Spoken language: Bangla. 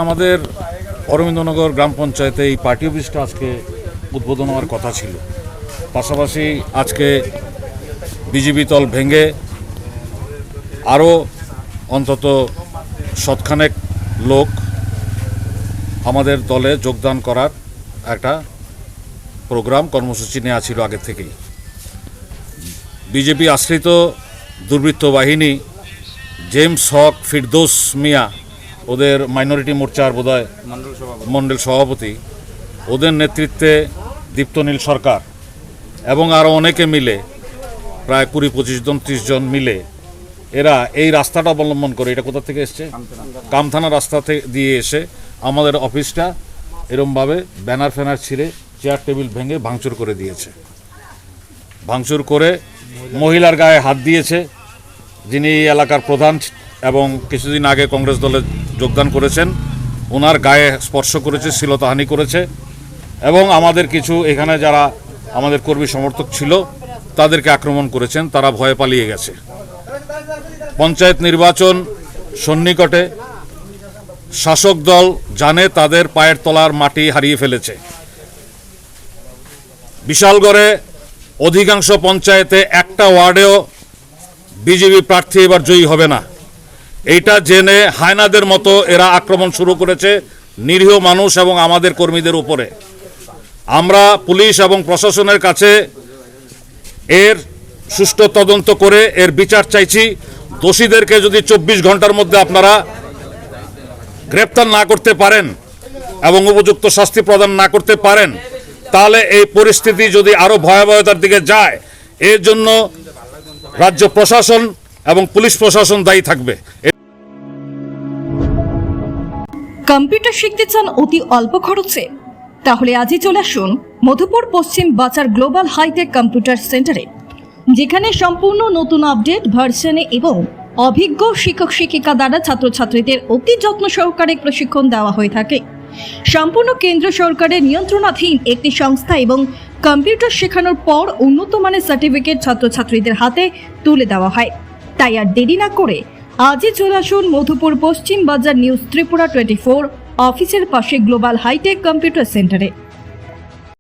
আমাদের অরবিন্দনগর গ্রাম পঞ্চায়েতে এই পার্টি অফিসটা আজকে উদ্বোধন হওয়ার কথা ছিল। পাশাপাশি আজকে বিজেপি দল ভেঙে আরও অন্তত শতখানেক লোক আমাদের দলে যোগদান করার একটা প্রোগ্রাম কর্মসূচি নেওয়া ছিল আগের থেকেই। বিজেপি আশ্রিত দুর্বৃত্ত বাহিনী জেমস হক, ফিরদৌস মিয়া, ওদের মাইনরিটি মোর্চার বোধহয় মণ্ডল সভাপতি, ওদের নেতৃত্বে দীপ্তনীল সরকার এবং আরও অনেকে মিলে প্রায় 20-25 জন 30 জন মিলে এরা এই রাস্তাটা অবলম্বন করে, এটা কোথা থেকে এসছে, কামথানা রাস্তা দিয়ে এসে আমাদের অফিসটা এরমভাবে ব্যানার ফ্যানার ছিঁড়ে চেয়ার টেবিল ভেঙে ভাঙচুর করে দিয়েছে। ভাঙচুর করে মহিলার গায়ে হাত দিয়েছে, যিনি এলাকার প্রধান এবং কিছুদিন আগে কংগ্রেস দলে যোগদান করেছেন, ওনার গায়ে স্পর্শ করেছে, শ্লীলতাহানি করেছে এবং আমাদের কিছু এখানে যারা আমাদের কর্মী সমর্থক ছিল তাদেরকে আক্রমণ করেছেন। তারা ভয়ে পালিয়ে গেছে। পঞ্চায়েত নির্বাচন সন্নিকটে, শাসক দল জানে তাদের পায়ের তলার মাটি হারিয়ে ফেলেছে। বিশালগড়ে অধিকাংশ পঞ্চায়েতে একটা ওয়ার্ডেও বিজেপি প্রার্থী এবার জয়ী হবে না। এইটা জেনে হায়নাদের মতো এরা আক্রমণ শুরু করেছে নিরীহ মানুষ এবং আমাদের কর্মীদের উপরে। আমরা পুলিশ এবং প্রশাসনের কাছে এর সুষ্ঠু তদন্ত করে এর বিচার চাইছি। দোষীদেরকে যদি 24 ঘন্টার মধ্যে আপনারা গ্রেপ্তার না করতে পারেন এবং উপযুক্ত শাস্তি প্রদান না করতে পারেন, তাহলে এই পরিস্থিতি যদি আরো ভয়াবহতার দিকে যায়, এর জন্য রাজ্য প্রশাসন এবং পুলিশ প্রশাসন দায়ী থাকবে। কম্পিউটার শিখতে চান অতি অল্প খরচে? তাহলে আজই চলে আসুন মধুপুর পশ্চিম বাজার গ্লোবাল হাইটেক কম্পিউটার সেন্টারে, যেখানে সম্পূর্ণ নতুন আপডেট ভার্সনে এবং অভিজ্ঞ শিক্ষক শিক্ষিকা দ্বারা ছাত্রছাত্রীদের অতি যত্ন সহকারে প্রশিক্ষণ দেওয়া হয়ে থাকে। সম্পূর্ণ কেন্দ্র সরকারের নিয়ন্ত্রণাধীন একটি সংস্থা এবং কম্পিউটার শেখানোর পর উন্নত মানের সার্টিফিকেট ছাত্রছাত্রীদের হাতে তুলে দেওয়া হয়। তাই আর দেরি না করে আজই চলে আসুন মধুপুর পশ্চিম বাজার নিউজ ত্রিপুরা 24 অফিসের পাশে গ্লোবাল হাইটেক কম্পিউটার সেন্টারে।